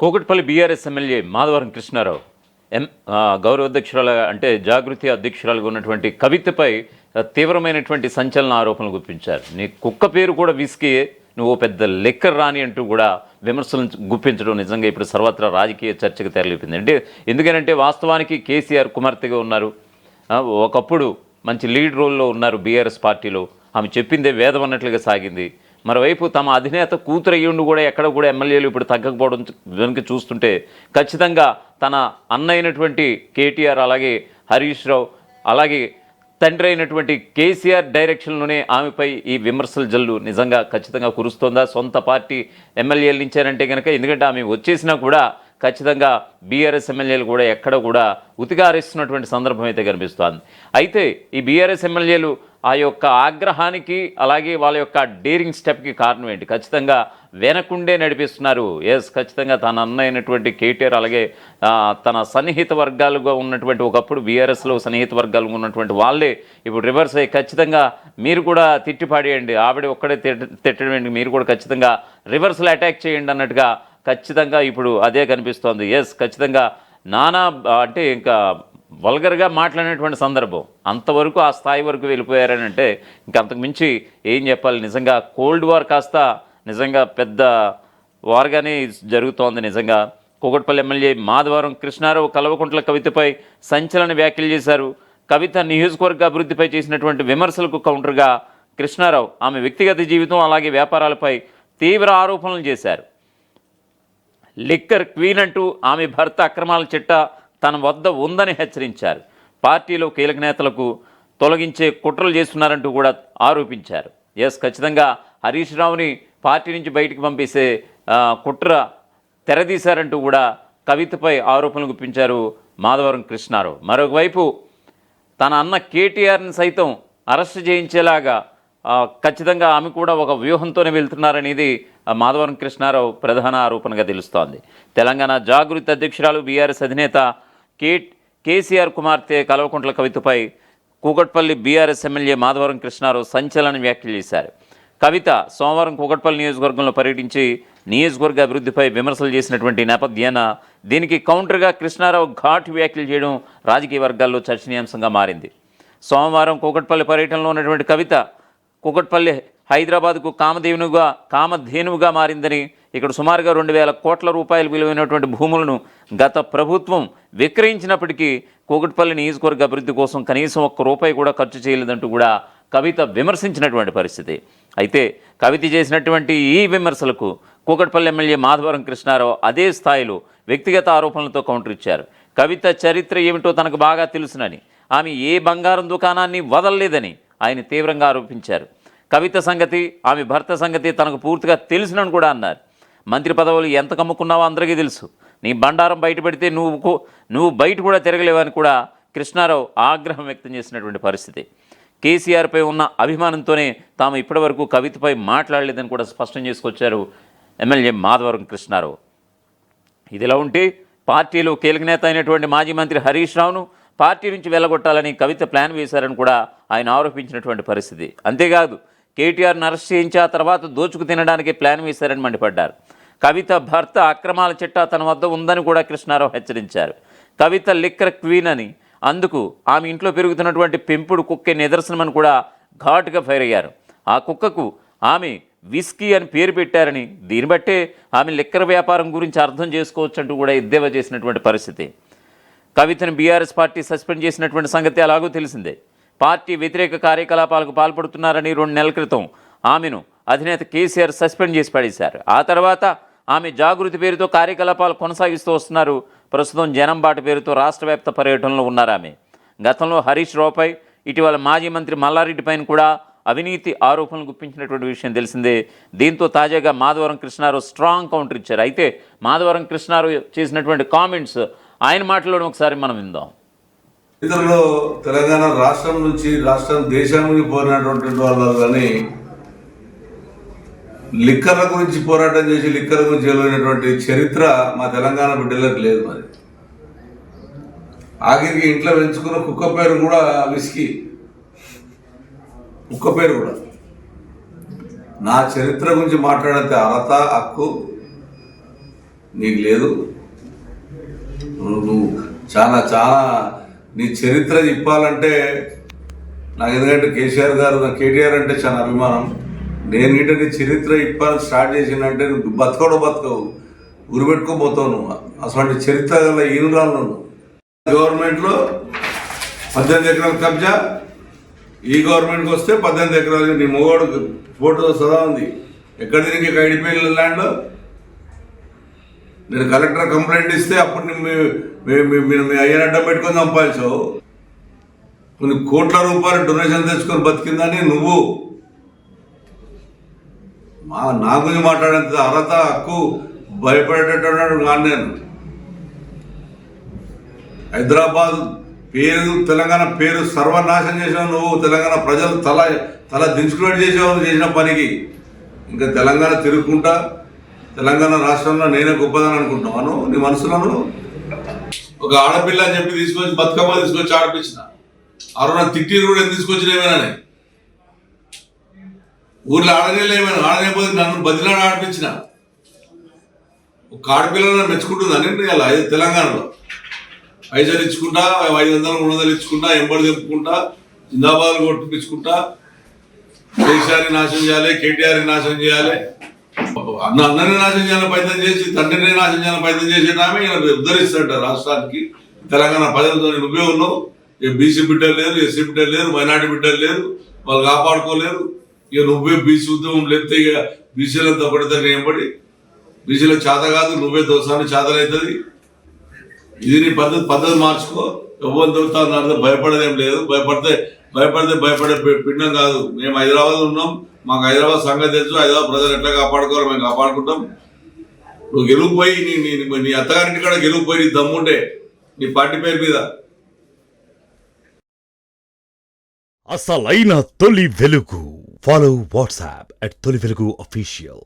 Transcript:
Kukatpally BRS MLA Madhavaram Krishnarao గౌరవ అధ్యక్షురాలుగా అంటే జాగృతి అధ్యక్షురాలుగా ఉన్నటువంటి కవితపై తీవ్రమైనటువంటి సంచలన ఆరోపణలు గుప్పించారు. నీ కుక్క పేరు కూడా విసికి నువ్వు పెద్ద లెక్కర్ రాని అంటూ కూడా విమర్శలను గుప్పించడం నిజంగా ఇప్పుడు సర్వత్రా రాజకీయ చర్చకు తెరలేపింది. అంటే ఎందుకనంటే వాస్తవానికి కేసీఆర్ కుమార్తెగా ఉన్నారు, ఒకప్పుడు మంచి లీడ్ రోల్లో ఉన్నారు బీఆర్ఎస్ పార్టీలో. ఆమె చెప్పిందే వేదం అన్నట్లుగా సాగింది. మరోవైపు తమ అధినేత కూతురు అయ్యుండి కూడా ఎక్కడ కూడా ఎమ్మెల్యేలు ఇప్పుడు తగ్గకపోవడం వెనుక చూస్తుంటే ఖచ్చితంగా తన అన్న అయినటువంటి కేటీఆర్, అలాగే హరీష్ రావు, అలాగే తండ్రి అయినటువంటి కేసీఆర్ డైరెక్షన్లోనే ఆమెపై ఈ విమర్శల జల్లు నిజంగా ఖచ్చితంగా కురుస్తోందా? సొంత పార్టీ ఎమ్మెల్యేలు నుంచారంటే కనుక, ఎందుకంటే ఆమె వచ్చేసినా కూడా ఖచ్చితంగా బీఆర్ఎస్ ఎమ్మెల్యేలు కూడా ఎక్కడ కూడా ఉతికారేస్తున్నటువంటి సందర్భం అయితే కనిపిస్తోంది. అయితే ఈ బీఆర్ఎస్ ఎమ్మెల్యేలు ఆ యొక్క ఆగ్రహానికి అలాగే వాళ్ళ యొక్క డేరింగ్ స్టెప్కి కారణం ఏంటి? ఖచ్చితంగా వెనకుండే నడిపిస్తున్నారు. ఖచ్చితంగా తన అన్న అయినటువంటి కేటీఆర్, అలాగే తన సన్నిహిత వర్గాలుగా ఉన్నటువంటి, ఒకప్పుడు బీఆర్ఎస్లో సన్నిహిత వర్గాలుగా ఉన్నటువంటి వాళ్ళే ఇప్పుడు రివర్స్ అయ్యి ఖచ్చితంగా మీరు కూడా తిట్టిపాడేయండి, ఆవిడ ఒక్కడే తిట్టడం ఏంటి, మీరు కూడా ఖచ్చితంగా రివర్స్లో అటాక్ చేయండి అన్నట్టుగా ఖచ్చితంగా ఇప్పుడు అదే కనిపిస్తోంది. ఖచ్చితంగా నానా అంటే ఇంకా వల్గర్గా మాట్లాడినటువంటి సందర్భం, అంతవరకు ఆ స్థాయి వరకు వెళ్ళిపోయారని అంటే ఇంక అంతకు మించి ఏం చెప్పాలి? నిజంగా కోల్డ్ వార్ కాస్త నిజంగా పెద్ద వార్గానే జరుగుతోంది. నిజంగా కూకట్పల్లి ఎమ్మెల్యే మాధవరం కృష్ణారావు కల్వకుంట్ల కవితపై సంచలన వ్యాఖ్యలు చేశారు. కవిత నియోజకవర్గ అభివృద్ధిపై చేసినటువంటి విమర్శలకు కౌంటర్గా కృష్ణారావు ఆమె వ్యక్తిగత జీవితం అలాగే వ్యాపారాలపై తీవ్ర ఆరోపణలు చేశారు. లిక్కర్ క్వీన్ అంటూ ఆమె భర్త అక్రమాల చిట్టా తన వద్ద ఉందని హెచ్చరించారు. పార్టీలో కీలక నేతలకు తొలగించే కుట్రలు చేస్తున్నారంటూ కూడా ఆరోపించారు. ఖచ్చితంగా హరీష్ రావుని పార్టీ నుంచి బయటికి పంపేసే కుట్ర తెరదీశారంటూ కూడా కవితపై ఆరోపణలు గుప్పించారు మాధవరం కృష్ణారావు. మరొకవైపు తన అన్న కేటీఆర్ని సైతం అరెస్ట్ చేయించేలాగా ఖచ్చితంగా ఆమె కూడా ఒక వ్యూహంతోనే వెళ్తున్నారనేది మాధవరం కృష్ణారావు ప్రధాన ఆరోపణగా తెలుస్తోంది. తెలంగాణ జాగృతి అధ్యక్షురాలు బీఆర్ఎస్ అధినేత కేసీఆర్ కుమార్తె కల్వకుంట్ల కవితపై కూకట్పల్లి బీఆర్ఎస్ ఎమ్మెల్యే మాధవరం కృష్ణారావు సంచలన వ్యాఖ్యలు చేశారు. కవిత సోమవారం కూకట్పల్లి నియోజకవర్గంలో పర్యటించి నియోజకవర్గ అభివృద్ధిపై విమర్శలు చేసినటువంటి నేపథ్యాన దీనికి కౌంటర్గా కృష్ణారావు ఘాటు వ్యాఖ్యలు చేయడం రాజకీయ వర్గాల్లో చర్చనీయాంశంగా మారింది. సోమవారం కూకట్పల్లి పర్యటనలో ఉన్నటువంటి కవిత కూకట్పల్లి హైదరాబాద్కు కామధేనువుగా మారిందని, ఇక్కడ సుమారుగా 2,000 కోట్ల రూపాయలు విలువైనటువంటి భూములను గత ప్రభుత్వం విక్రయించినప్పటికీ కూకట్పల్లి నియోజకవర్గ అభివృద్ధి కోసం కనీసం ₹1 కూడా ఖర్చు చేయలేదంటూ కూడా కవిత విమర్శించినటువంటి పరిస్థితి. అయితే కవిత చేసినటువంటి ఈ విమర్శలకు కూకట్పల్లి ఎమ్మెల్యే మాధవరం కృష్ణారావు అదే స్థాయిలో వ్యక్తిగత ఆరోపణలతో కౌంటర్ ఇచ్చారు. కవిత చరిత్ర ఏమిటో తనకు బాగా తెలుసునని, ఆమె ఏ బంగారం దుకాణాన్ని వదలలేదని ఆయన తీవ్రంగా ఆరోపించారు. కవిత సంగతి, ఆమె భర్త సంగతి తనకు పూర్తిగా తెలుసునని కూడా అన్నారు. మంత్రి పదవులు ఎంత కమ్ముకున్నావో అందరికీ తెలుసు, నీ బండారం బయటపెడితే నువ్వు బయట కూడా తిరగలేవని కూడా కృష్ణారావు ఆగ్రహం వ్యక్తం చేసినటువంటి పరిస్థితి. కేసీఆర్పై ఉన్న అభిమానంతోనే తాము ఇప్పటివరకు కవితపై మాట్లాడలేదని కూడా స్పష్టం చేసుకొచ్చారు ఎమ్మెల్యే మాధవరం కృష్ణారావు. ఇదిలా ఉంటే పార్టీలో కీలక నేత అయినటువంటి మాజీ మంత్రి హరీష్ రావును పార్టీ నుంచి వెళ్ళగొట్టాలని కవిత ప్లాన్ వేశారని కూడా ఆయన ఆరోపించినటువంటి పరిస్థితి. అంతేకాదు కేటీఆర్ను అరెస్ట్ చేయించి ఆ తర్వాత దోచుకు తినడానికి ప్లాన్ వేశారని మండిపడ్డారు. కవిత భర్త అక్రమాల చిట్టా తన వద్ద ఉందని కూడా కృష్ణారావు హెచ్చరించారు. కవిత లిక్కర్ క్వీన్ అని, అందుకు ఆమె ఇంట్లో పెరుగుతున్నటువంటి పెంపుడు కుక్కే నిదర్శనమని కూడా ఘాటుగా ఫైర్ అయ్యారు. ఆ కుక్కకు ఆమె విస్కీ అని పేరు పెట్టారని, దీన్ని బట్టే ఆమె లిక్కర్ వ్యాపారం గురించి అర్థం చేసుకోవచ్చు అంటూ కూడా ఎద్దేవా చేసినటువంటి పరిస్థితి. కవితను బీఆర్ఎస్ పార్టీ సస్పెండ్ చేసినటువంటి సంగతి అలాగూ తెలిసిందే. పార్టీ వ్యతిరేక కార్యకలాపాలకు పాల్పడుతున్నారని 2 నెలల క్రితం ఆమెను అధినేత కేసీఆర్ సస్పెండ్ చేసి పడేశారు. ఆ తర్వాత ఆమె జాగృతి పేరుతో కార్యకలాపాలు కొనసాగిస్తూ వస్తున్నారు. ప్రస్తుతం జనం బాట పేరుతో రాష్ట్ర వ్యాప్త పర్యటనలో ఉన్నారు ఆమె. గతంలో హరీష్ రావుపై, ఇటీవల మాజీ మంత్రి మల్లారెడ్డి పైన కూడా అవినీతి ఆరోపణలు గుప్పించినటువంటి విషయం తెలిసిందే. దీంతో తాజాగా మాధవరం కృష్ణారావు స్ట్రాంగ్ కౌంటర్ ఇచ్చారు. అయితే మాధవరం కృష్ణారావు చేసినటువంటి కామెంట్స్ ఆయన మాటలోనే ఒకసారి మనం విందాం. ఇతరులు తెలంగాణ రాష్ట్రం నుంచి దేశానికి పోయినటువంటి వాళ్ళు కానీ లిక్కర్ల గురించి పోరాటం చేసి లిక్కర్ల గురించి వెళ్ళినటువంటి చరిత్ర మా తెలంగాణ బిడ్డలకు లేదు. మరి ఆఖరికి ఇంట్లో పెంచుకున్న కుక్క పేరు కూడా విస్కీ, కుక్క పేరు కూడా. నా చరిత్ర గురించి మాట్లాడితే అర్హత, హక్కు నీకు లేదు. నువ్వు చాలా చాలా నీ చరిత్ర చెప్పాలంటే నాకు, ఎందుకంటే కేసీఆర్ గారు, నాకు కేటీఆర్ అంటే చాలా అభిమానం. నేను గిట్ట నీ చరిత్ర ఇప్పాలని స్టార్ట్ చేసిందంటే నువ్వు బతకవు, ఉరిపెట్టుకోబోతావు నువ్వు. అసలు చరిత్ర గల ఈనురాలు నువ్వు. గవర్నమెంట్లో 18 ఎకరాల కబ్జా, ఈ గవర్నమెంట్కి వస్తే 18 ఎకరాలు. నీ మొగోడు ఫోటో సదా ఉంది. ఎక్కడ తిరిగి ఐడిపిఎల్ ల్యాండ్లో నేను కలెక్టర్ కంప్లైంట్ ఇస్తే అప్పుడు మీ అయ్యని అడ్డం పెట్టుకొని సంపాదించావు. కొన్ని కోట్ల రూపాయలు డొనేషన్ తెచ్చుకొని బతికిందని నువ్వు. నా గురించి మాట్లాడేంత అర్హత, హక్కు భయపడేటట్టు కాదు నేను. హైదరాబాద్ పేరు, తెలంగాణ పేరు సర్వనాశనం చేసావు నువ్వు. తెలంగాణ ప్రజలు తల దించుకున్నట్టు చేసావు నువ్వు చేసిన పనికి. ఇంకా తెలంగాణ తిరుగుకుంటా తెలంగాణ రాష్ట్రంలో నేనే గొప్పదని అనుకుంటున్నాను నీ మనసులోను. ఒక ఆడపిల్ల అని చెప్పి తీసుకొచ్చి బతుకమ్మ తీసుకొచ్చి ఆడిపించిన. ఆ రోజు తిట్టిరు కూడా ఎందుకు తీసుకొచ్చినేమేనని. ఊర్లో ఆడనేలేమని, ఆడనేపోతే నన్ను బదిలాడ ఆడిపించిన. ఒక ఆడపిల్లని మెచ్చుకుంటుందని ఇలా తెలంగాణలో పైసలు ఇచ్చుకుంటా, 500 300 ఇచ్చుకుంటా, ఎంబడి చెప్పుకుంటా, జిందాబాద్ కొట్టిపించుకుంటా, కేసీఆర్ని నాశనం చేయాలి, కేటీఆర్ని నాశనం చేయాలి, అన్నని నాశనం చేయాలని ప్రయత్నం చేసి, తండ్రిని నాశనం చేయాలని ప్రయత్నం చేసేటామే ఉద్ధరిస్తాడు రాష్ట్రానికి. తెలంగాణ ప్రజలతో నువ్వే ఉన్నావు. బీసీ బిడ్డలు లేరు, ఎస్సీ బిడ్డలు లేరు, మైనార్టీ బిడ్డలు లేరు, వాళ్ళు కాపాడుకోలేరు. ఇక నువ్వే బీసీ ఉద్యమం లేస్తే ఇక బీసీలంతా ఒకటితో ఎంబడి బీసీలకు చేత కాదు, నువ్వే దోసాన్ని చేతనవుతుంది. ఇది నీ పద్ధతి మార్చుకో. ఎవరు దొరుకుతా భయపడేదేం లేదు. భయపడితే పిండం కాదు. మేము హైదరాబాద్ ఉన్నాం, మాకు హైదరాబాద్ సంగతి తెలుసు. హైదరాబాద్ ప్రజలు ఎట్లా కాపాడుకోవాలో మేము కాపాడుకుంటాం. నువ్వు గెలుపుపోయి నీ అత్తగారింటి కూడా గెలుపుపోయి నీ దమ్ముంటే నీ పార్టీ పేరు మీద. అసలైన తొలి వెలుగు. ఫాలో వాట్సాప్ @తొలి వెలుగు official.